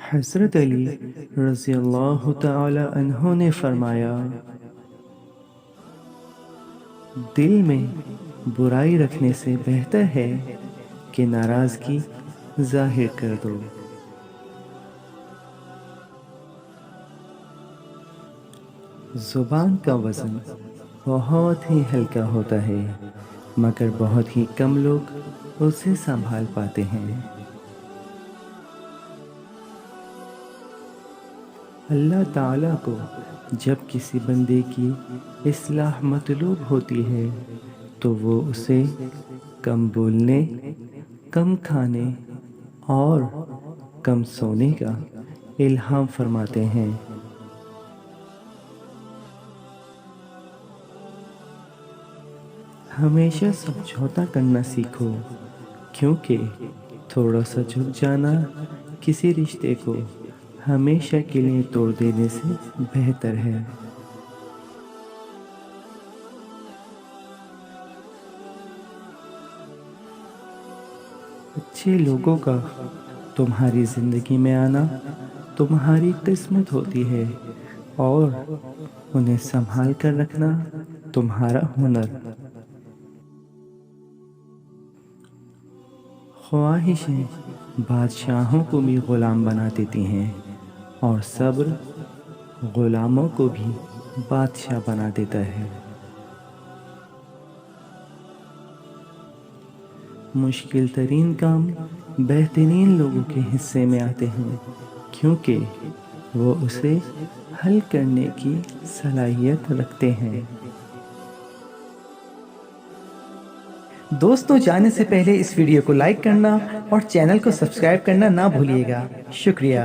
حضرت علی رضی اللہ تعالی عنہ نے فرمایا، دل میں برائی رکھنے سے بہتر ہے کہ ناراضگی ظاہر کر دو۔ زبان کا وزن بہت ہی ہلکا ہوتا ہے، مگر بہت ہی کم لوگ اسے سنبھال پاتے ہیں۔ اللہ تعالیٰ کو جب کسی بندے کی اصلاح مطلوب ہوتی ہے تو وہ اسے کم بولنے، کم کھانے اور کم سونے کا الہام فرماتے ہیں۔ ہمیشہ سمجھوتا کرنا سیکھو، کیونکہ تھوڑا سا جھک جانا کسی رشتے کو ہمیشہ کے لیے توڑ دینے سے بہتر ہے۔ اچھے لوگوں کا تمہاری زندگی میں آنا تمہاری قسمت ہوتی ہے، اور انہیں سنبھال کر رکھنا تمہارا ہنر۔ خواہشیں بادشاہوں کو بھی غلام بنا دیتی ہیں، اور صبر غلاموں کو بھی بادشاہ بنا دیتا ہے۔ مشکل ترین کام بہترین لوگوں کے حصے میں آتے ہیں، کیونکہ وہ اسے حل کرنے کی صلاحیت رکھتے ہیں۔ دوستوں، جانے سے پہلے اس ویڈیو کو لائک کرنا اور چینل کو سبسکرائب کرنا نہ بھولیے گا۔ شکریہ۔